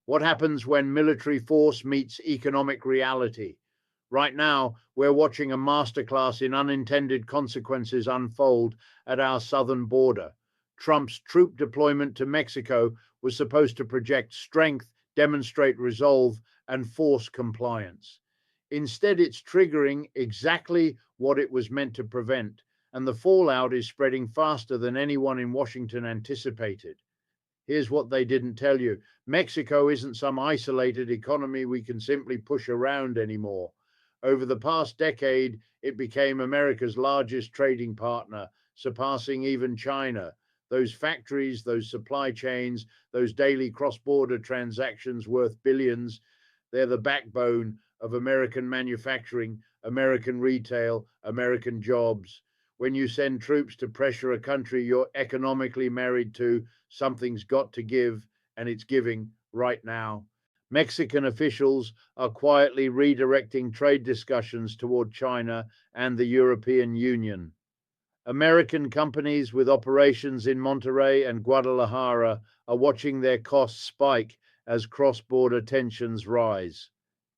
What happens when military force meets economic reality? Right now, we're watching a masterclass in unintended consequences unfold at our southern border. Trump's troop deployment to Mexico was supposed to project strength, demonstrate resolve, and force compliance. Instead, it's triggering exactly what it was meant to prevent, and the fallout is spreading faster than anyone in Washington anticipated. Here's what they didn't tell you: Mexico isn't some isolated economy we can simply push around anymore. Over the past decade, it became America's largest trading partner, surpassing even China. Those factories, those supply chains, those daily cross border transactions worth billions, they're the backbone of American manufacturing, American retail, American jobs. When you send troops to pressure a country you're economically married to, something's got to give, and it's giving right now. Mexican officials are quietly redirecting trade discussions toward China and the European Union. American companies with operations in Monterrey and Guadalajara are watching their costs spike as cross border tensions rise.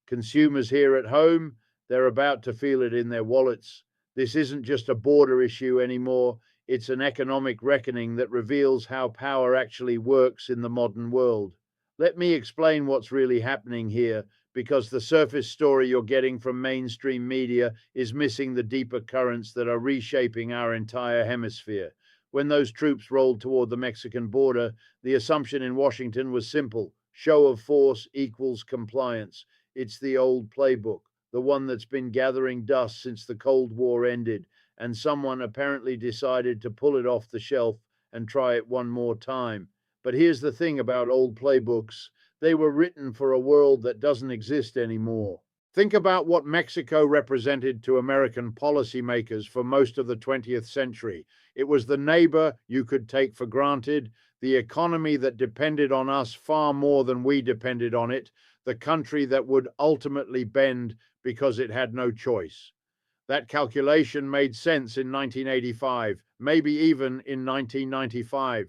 Consumers here at home, they're about to feel it in their wallets. This isn't just a border issue anymore, it's an economic reckoning that reveals how power actually works in the modern world. Let me explain what's really happening here, because the surface story you're getting from mainstream media is missing the deeper currents that are reshaping our entire hemisphere. When those troops rolled toward the Mexican border, the assumption in Washington was simple: show of force equals compliance. It's the old playbook, the one that's been gathering dust since the Cold War ended, and someone apparently decided to pull it off the shelf and try it one more time. But here's the thing about old playbooks: they were written for a world that doesn't exist anymore. Think about what Mexico represented to American policymakers for most of the 20th century. It was the neighbor you could take for granted, the economy that depended on us far more than we depended on it, the country that would ultimately bend because it had no choice. That calculation made sense in 1985, maybe even in 1995.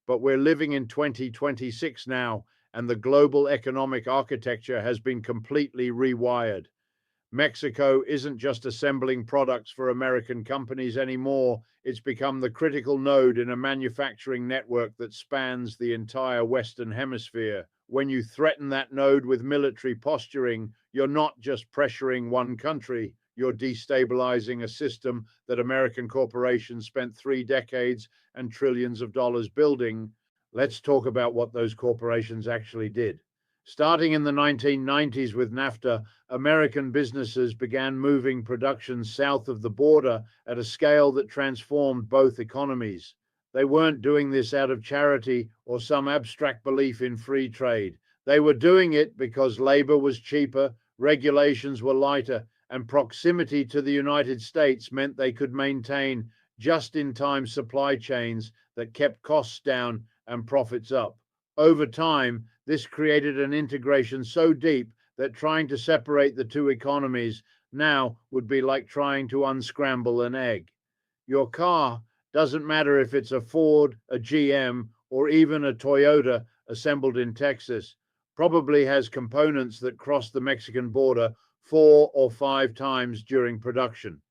But we're living in 2026 now, and the global economic architecture has been completely rewired. Mexico isn't just assembling products for American companies anymore, it's become the critical node in a manufacturing network that spans the entire Western Hemisphere. When you threaten that node with military posturing, you're not just pressuring one country, you're destabilizing a system that American corporations spent 3 decades and trillions of dollars building. Let's talk about what those corporations actually did. Starting in the 1990s with NAFTA, American businesses began moving production south of the border at a scale that transformed both economies. They weren't doing this out of charity or some abstract belief in free trade. They were doing it because labor was cheaper, regulations were lighter, and proximity to the United States meant they could maintain just-in-time supply chains that kept costs down and profits up. Over time, this created an integration so deep that trying to separate the two economies now would be like trying to unscramble an egg. Your car doesn't matter if it's a Ford, a GM, or even a Toyota assembled in Texas, probably has components that cross the Mexican border 4 or 5 times during production.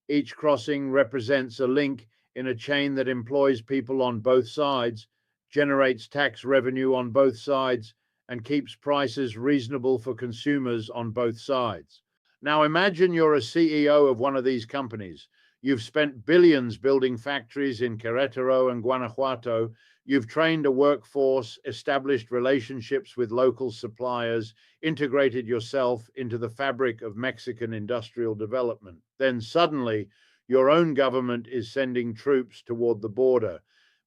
Each crossing represents a link in a chain that employs people on both sides, generates tax revenue on both sides, and keeps prices reasonable for consumers on both sides. Now imagine you're a CEO of one of these companies. You've spent billions building factories in Querétaro and Guanajuato. You've trained a workforce, established relationships with local suppliers, integrated yourself into the fabric of Mexican industrial development. Then suddenly, your own government is sending troops toward the border,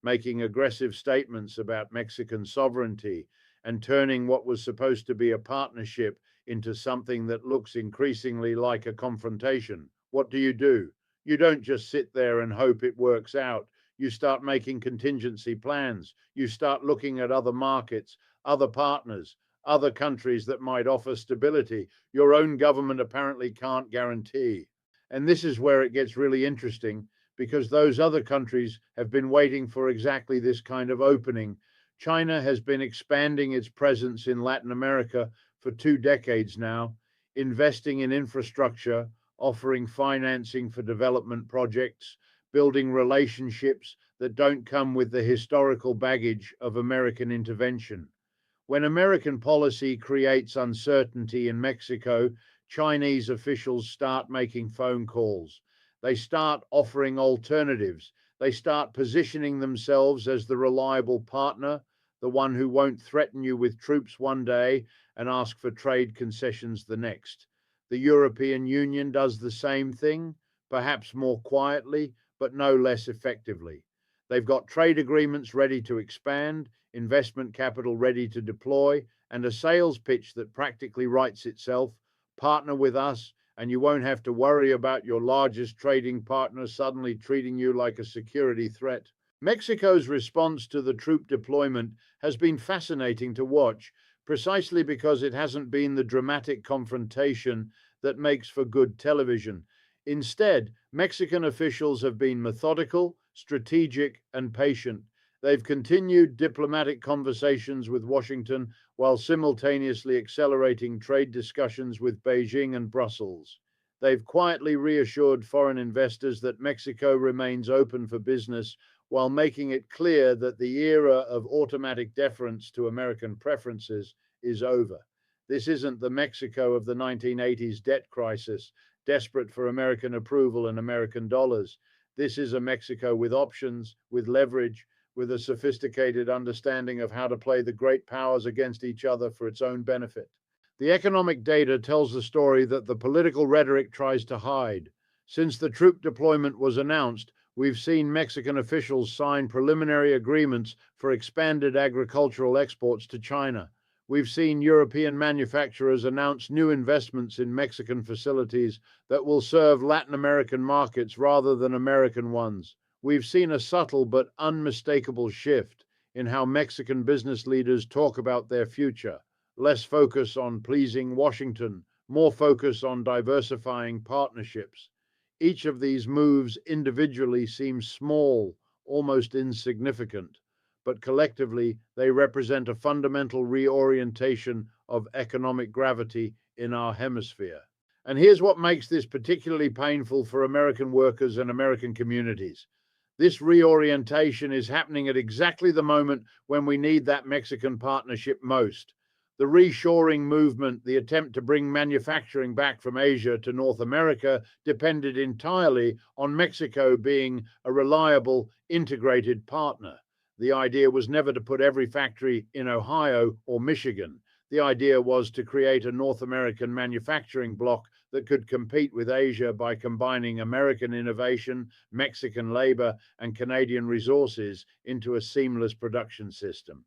making aggressive statements about Mexican sovereignty, and turning what was supposed to be a partnership into something that looks increasingly like a confrontation. What do? You don't just sit there and hope it works out. You start making contingency plans. You start looking at other markets, other partners, other countries that might offer stability your own government apparently can't guarantee. And this is where it gets really interesting, because those other countries have been waiting for exactly this kind of opening China has been expanding its presence in Latin America for 2 decades now, investing in infrastructure, offering financing for development projects, building relationships that don't come with the historical baggage of American intervention. When American policy creates uncertainty in Mexico, Chinese officials start making phone calls. They start offering alternatives. They start positioning themselves as the reliable partner, the one who won't threaten you with troops one day and ask for trade concessions the next. The European Union does the same thing, perhaps more quietly, but no less effectively. They've got trade agreements ready to expand, investment capital ready to deploy, and a sales pitch that practically writes itself. Partner with us, and you won't have to worry about your largest trading partner suddenly treating you like a security threat. Mexico's response to the troop deployment has been fascinating to watch, precisely because it hasn't been the dramatic confrontation that makes for good television. Instead, Mexican officials have been methodical, strategic, and patient. They've continued diplomatic conversations with Washington while simultaneously accelerating trade discussions with Beijing and Brussels. They've quietly reassured foreign investors that Mexico remains open for business while making it clear that the era of automatic deference to American preferences is over. This isn't the Mexico of the 1980s debt crisis, desperate for American approval and American dollars. This is a Mexico with options, with leverage, with a sophisticated understanding of how to play the great powers against each other for its own benefit. The economic data tells the story that the political rhetoric tries to hide. Since the troop deployment was announced, we've seen Mexican officials sign preliminary agreements for expanded agricultural exports to China. We've seen European manufacturers announce new investments in Mexican facilities that will serve Latin American markets rather than American ones. We've seen a subtle but unmistakable shift in how Mexican business leaders talk about their future. Less focus on pleasing Washington, more focus on diversifying partnerships. Each of these moves individually seems small, almost insignificant, but collectively they represent a fundamental reorientation of economic gravity in our hemisphere. And here's what makes this particularly painful for American workers and American communities. This reorientation is happening at exactly the moment when we need that Mexican partnership most. The reshoring movement, the attempt to bring manufacturing back from Asia to North America, depended entirely on Mexico being a reliable, integrated partner. The idea was never to put every factory in Ohio or Michigan. The idea was to create a North American manufacturing bloc that could compete with Asia by combining American innovation, Mexican labor, and Canadian resources into a seamless production system.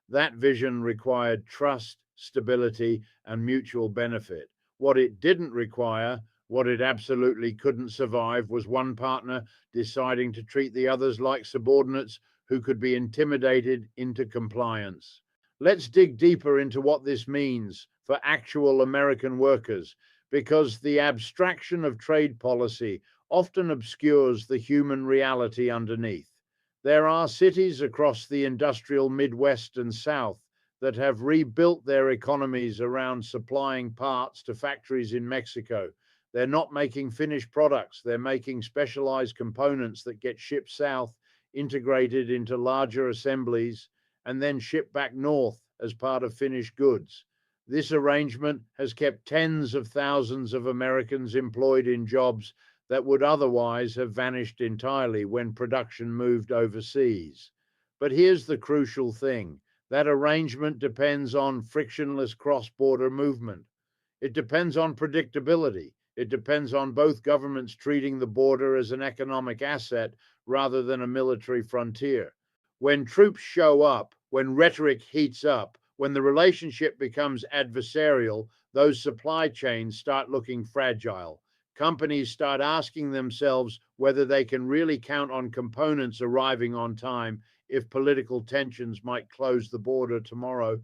That vision required trust, stability, and mutual benefit. What it didn't require, what it absolutely couldn't survive, was one partner deciding to treat the others like subordinates who could be intimidated into compliance. Let's dig deeper into what this means for actual American workers, because the abstraction of trade policy often obscures the human reality underneath. There are cities across the industrial Midwest and South that have rebuilt their economies around supplying parts to factories in Mexico. They're not making finished products, they're making specialized components that get shipped south, integrated into larger assemblies, and then shipped back north as part of finished goods. This arrangement has kept tens of thousands of Americans employed in jobs that would otherwise have vanished entirely when production moved overseas. But here's the crucial thing. That arrangement depends on frictionless cross-border movement. It depends on predictability. It depends on both governments treating the border as an economic asset rather than a military frontier. When troops show up, when rhetoric heats up, when the relationship becomes adversarial, those supply chains start looking fragile. Companies start asking themselves whether they can really count on components arriving on time if political tensions might close the border tomorrow.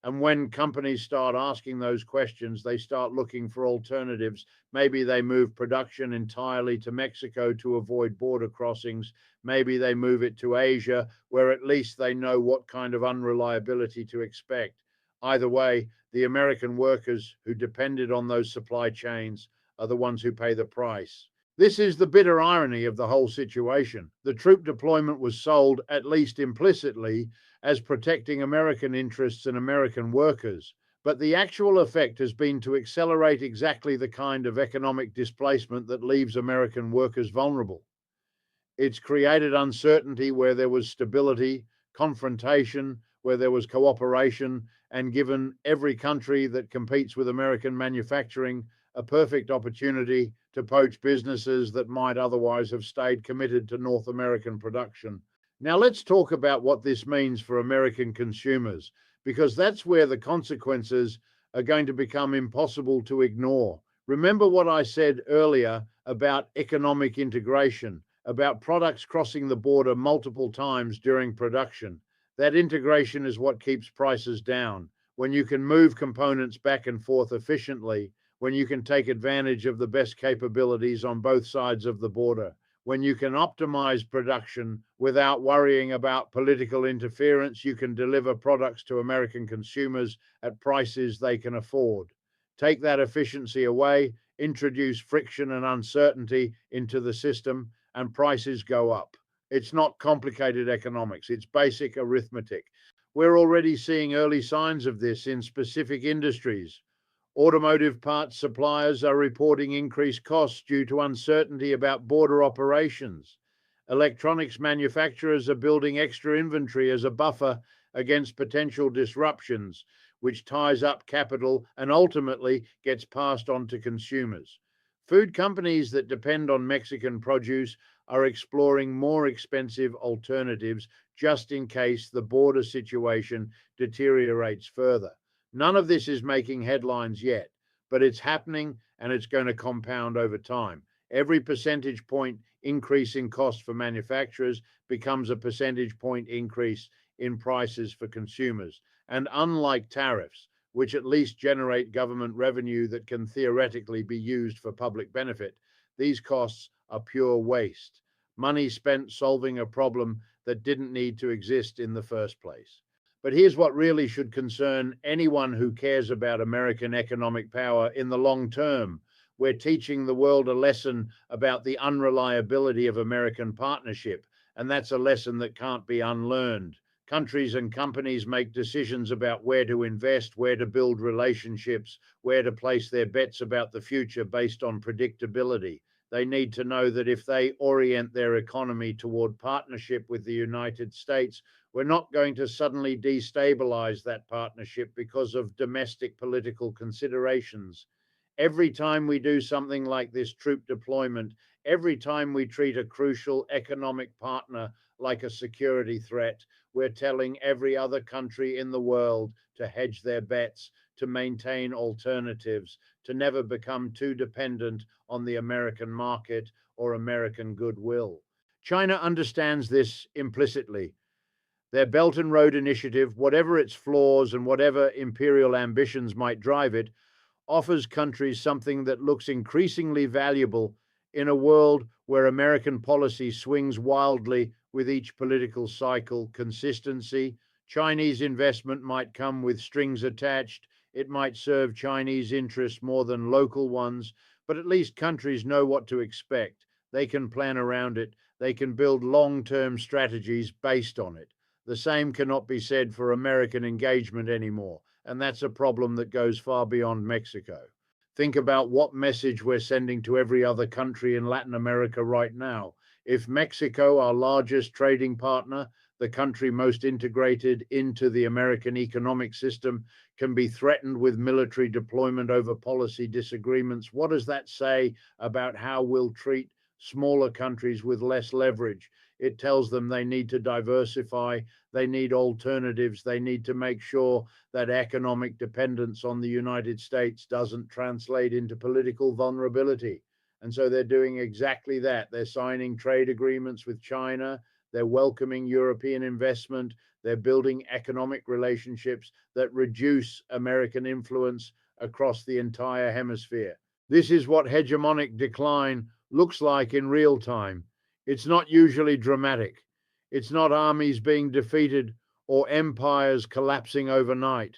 And when companies start asking those questions, they start looking for alternatives. Maybe they move production entirely to Mexico to avoid border crossings. Maybe they move it to Asia, where at least they know what kind of unreliability to expect. Either way, the American workers who depended on those supply chains are the ones who pay the price. This is the bitter irony of the whole situation. The troop deployment was sold, at least implicitly, as protecting American interests and American workers. But the actual effect has been to accelerate exactly the kind of economic displacement that leaves American workers vulnerable. It's created uncertainty where there was stability, confrontation where there was cooperation, and given every country that competes with American manufacturing a perfect opportunity to poach businesses that might otherwise have stayed committed to North American production. Now, let's talk about what this means for American consumers, because that's where the consequences are going to become impossible to ignore. Remember what I said earlier about economic integration, about products crossing the border multiple times during production. That integration is what keeps prices down. When you can move components back and forth efficiently, when you can take advantage of the best capabilities on both sides of the border, when you can optimize production without worrying about political interference, you can deliver products to American consumers at prices they can afford. Take that efficiency away, introduce friction and uncertainty into the system, and prices go up. It's not complicated economics, it's basic arithmetic. We're already seeing early signs of this in specific industries. Automotive parts suppliers are reporting increased costs due to uncertainty about border operations. Electronics manufacturers are building extra inventory as a buffer against potential disruptions, which ties up capital and ultimately gets passed on to consumers. Food companies that depend on Mexican produce are exploring more expensive alternatives just in case the border situation deteriorates further. None of this is making headlines yet, but it's happening and it's going to compound over time. Every percentage point increase in cost for manufacturers becomes a percentage point increase in prices for consumers. And unlike tariffs, which at least generate government revenue that can theoretically be used for public benefit, these costs are pure waste. Money spent solving a problem that didn't need to exist in the first place. But here's what really should concern anyone who cares about American economic power in the long term. We're teaching the world a lesson about the unreliability of American partnership, and that's a lesson that can't be unlearned. Countries and companies make decisions about where to invest, where to build relationships, where to place their bets about the future based on predictability. They need to know that if they orient their economy toward partnership with the United States, we're not going to suddenly destabilize that partnership because of domestic political considerations. Every time we do something like this troop deployment, every time we treat a crucial economic partner like a security threat, we're telling every other country in the world to hedge their bets, to maintain alternatives, to never become too dependent on the American market or American goodwill. China understands this implicitly. Their Belt and Road Initiative, whatever its flaws and whatever imperial ambitions might drive it, offers countries something that looks increasingly valuable in a world where American policy swings wildly with each political cycle. Consistency. Chinese investment might come with strings attached. It might serve Chinese interests more than local ones, but at least countries know what to expect. They can plan around it. They can build long-term strategies based on it. The same cannot be said for American engagement anymore, and that's a problem that goes far beyond Mexico. Think about what message we're sending to every other country in Latin America right now. If Mexico, our largest trading partner, the country most integrated into the American economic system, can be threatened with military deployment over policy disagreements, what does that say about how we'll treat smaller countries with less leverage? It tells them they need to diversify, they need alternatives, they need to make sure that economic dependence on the United States doesn't translate into political vulnerability. And so they're doing exactly that. They're signing trade agreements with China. They're welcoming European investment. They're building economic relationships that reduce American influence across the entire hemisphere. This is what hegemonic decline looks like in real time. It's not usually dramatic. It's not armies being defeated or empires collapsing overnight.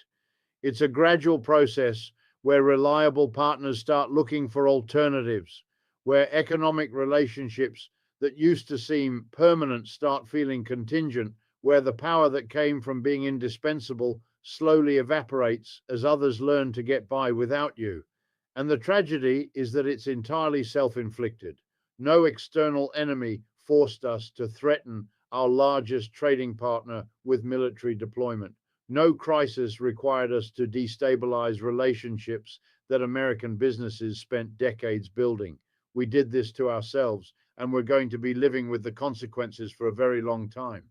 It's a gradual process where reliable partners start looking for alternatives, where economic relationships that used to seem permanent start feeling contingent, where the power that came from being indispensable slowly evaporates as others learn to get by without you. And the tragedy is that it's entirely self-inflicted. No external enemy forced us to threaten our largest trading partner with military deployment. No crisis required us to destabilize relationships that American businesses spent decades building. We did this to ourselves, and we're going to be living with the consequences for a very long time.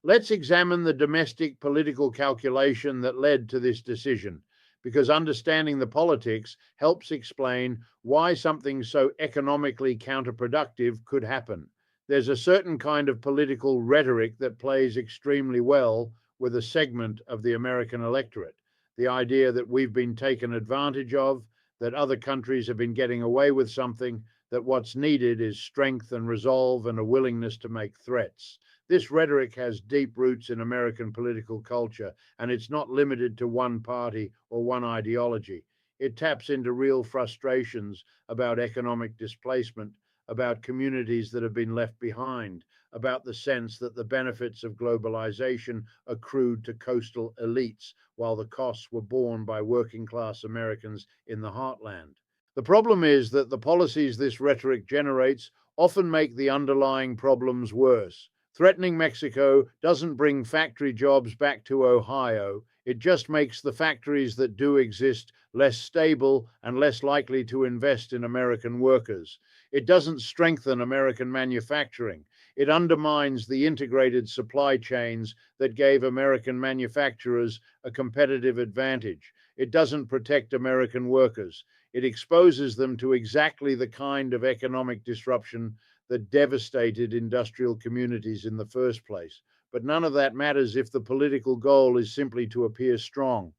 Let's examine the domestic political calculation that led to this decision, because understanding the politics helps explain why something so economically counterproductive could happen. There's a certain kind of political rhetoric that plays extremely well with a segment of the American electorate. The idea that we've been taken advantage of, that other countries have been getting away with something, that what's needed is strength and resolve and a willingness to make threats. This rhetoric has deep roots in American political culture, and it's not limited to one party or one ideology. It taps into real frustrations about economic displacement, about communities that have been left behind, about the sense that the benefits of globalization accrued to coastal elites while the costs were borne by working class Americans in the heartland. The problem is that the policies this rhetoric generates often make the underlying problems worse. Threatening Mexico doesn't bring factory jobs back to Ohio. It just makes the factories that do exist less stable and less likely to invest in American workers. It doesn't strengthen American manufacturing. It undermines the integrated supply chains that gave American manufacturers a competitive advantage. It doesn't protect American workers. It exposes them to exactly the kind of economic disruption that devastated industrial communities in the first place. But none of that matters if the political goal is simply to appear strong,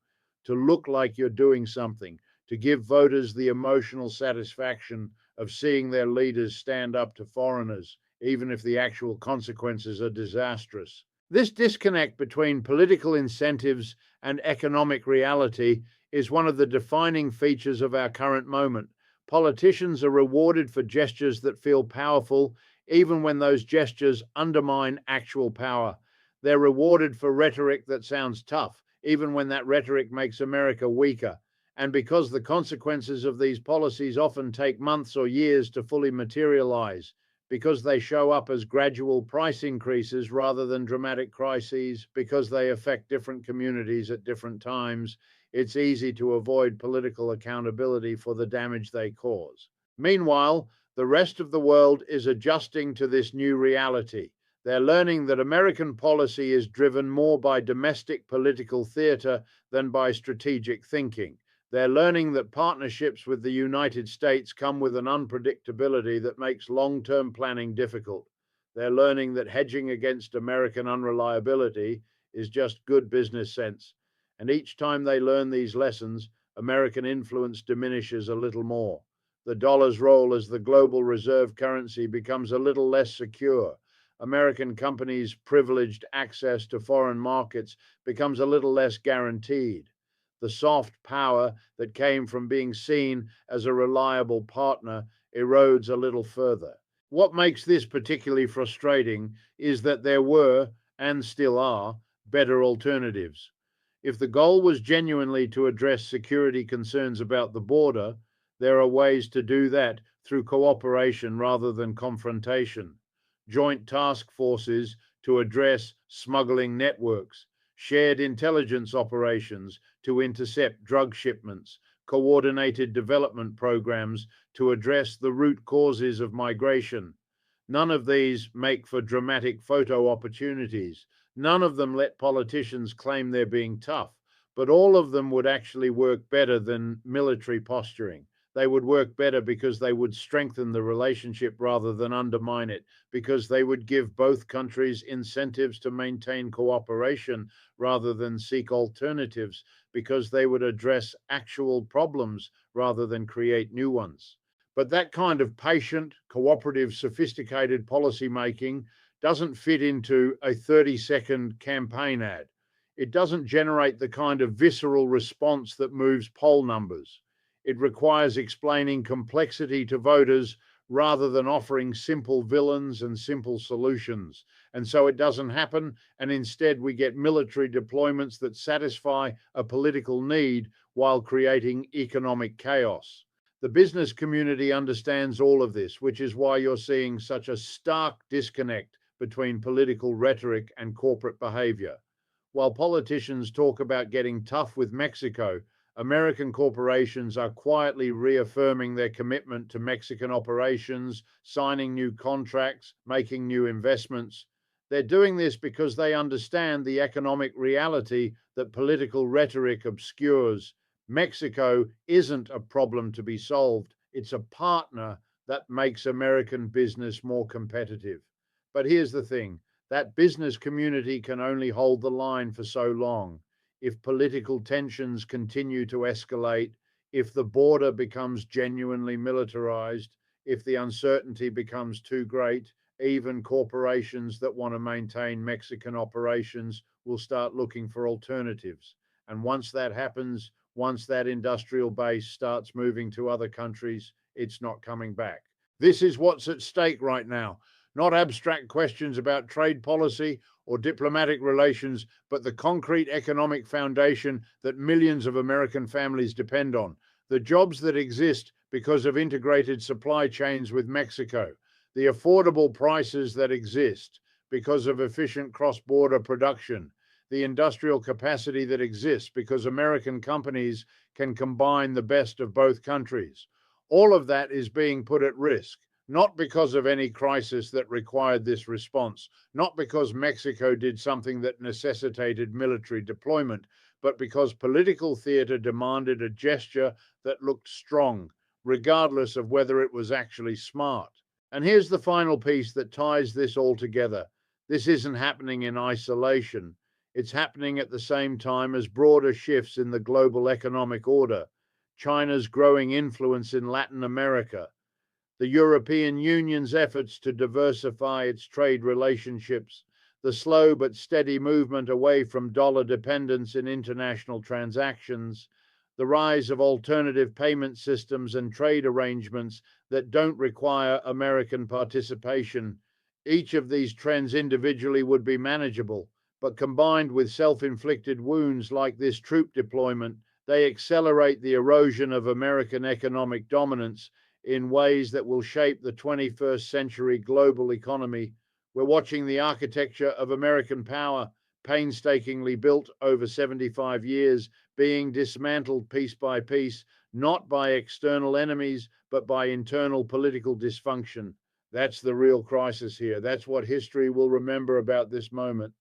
to look like you're doing something, to give voters the emotional satisfaction of seeing their leaders stand up to foreigners, even if the actual consequences are disastrous. This disconnect between political incentives and economic reality is one of the defining features of our current moment. Politicians are rewarded for gestures that feel powerful, even when those gestures undermine actual power. They're rewarded for rhetoric that sounds tough, even when that rhetoric makes America weaker. And because the consequences of these policies often take months or years to fully materialize, because they show up as gradual price increases rather than dramatic crises, because they affect different communities at different times, it's easy to avoid political accountability for the damage they cause. Meanwhile, the rest of the world is adjusting to this new reality. They're learning that American policy is driven more by domestic political theater than by strategic thinking. They're learning that partnerships with the United States come with an unpredictability that makes long-term planning difficult. They're learning that hedging against American unreliability is just good business sense. And each time they learn these lessons, American influence diminishes a little more. The dollar's role as the global reserve currency becomes a little less secure. American companies' privileged access to foreign markets becomes a little less guaranteed. The soft power that came from being seen as a reliable partner erodes a little further. What makes this particularly frustrating is that there were, and still are, better alternatives. If the goal was genuinely to address security concerns about the border, there are ways to do that through cooperation rather than confrontation. Joint task forces to address smuggling networks, shared intelligence operations to intercept drug shipments, coordinated development programs to address the root causes of migration. None of these make for dramatic photo opportunities. None of them let politicians claim they're being tough, but all of them would actually work better than military posturing. They would work better because they would strengthen the relationship rather than undermine it, because they would give both countries incentives to maintain cooperation rather than seek alternatives, because they would address actual problems rather than create new ones. But that kind of patient, cooperative, sophisticated policy making doesn't fit into a 30-second campaign ad. It doesn't generate the kind of visceral response that moves poll numbers. It requires explaining complexity to voters rather than offering simple villains and simple solutions. And so it doesn't happen, and instead we get military deployments that satisfy a political need while creating economic chaos. The business community understands all of this, which is why you're seeing such a stark disconnect between political rhetoric and corporate behavior. While politicians talk about getting tough with Mexico, American corporations are quietly reaffirming their commitment to Mexican operations, signing new contracts, making new investments. They're doing this because they understand the economic reality that political rhetoric obscures. Mexico isn't a problem to be solved, it's a partner that makes American business more competitive. But here's the thing, that business community can only hold the line for so long. If political tensions continue to escalate, if the border becomes genuinely militarized, if the uncertainty becomes too great, even corporations that want to maintain Mexican operations will start looking for alternatives. And once that happens, once that industrial base starts moving to other countries, it's not coming back. This is what's at stake right now. Not abstract questions about trade policy or diplomatic relations, but the concrete economic foundation that millions of American families depend on. The jobs that exist because of integrated supply chains with Mexico. The affordable prices that exist because of efficient cross-border production. The industrial capacity that exists because American companies can combine the best of both countries. All of that is being put at risk, not because of any crisis that required this response, not because Mexico did something that necessitated military deployment, but because political theater demanded a gesture that looked strong, regardless of whether it was actually smart. And here's the final piece that ties this all together. This isn't happening in isolation. It's happening at the same time as broader shifts in the global economic order. China's growing influence in Latin America, the European Union's efforts to diversify its trade relationships, the slow but steady movement away from dollar dependence in international transactions, the rise of alternative payment systems and trade arrangements that don't require American participation. Each of these trends individually would be manageable, but combined with self-inflicted wounds like this troop deployment, they accelerate the erosion of American economic dominance in ways that will shape the 21st century global economy. We're watching the architecture of American power, painstakingly built over 75 years, being dismantled piece by piece, not by external enemies, but by internal political dysfunction. That's the real crisis here. That's what history will remember about this moment.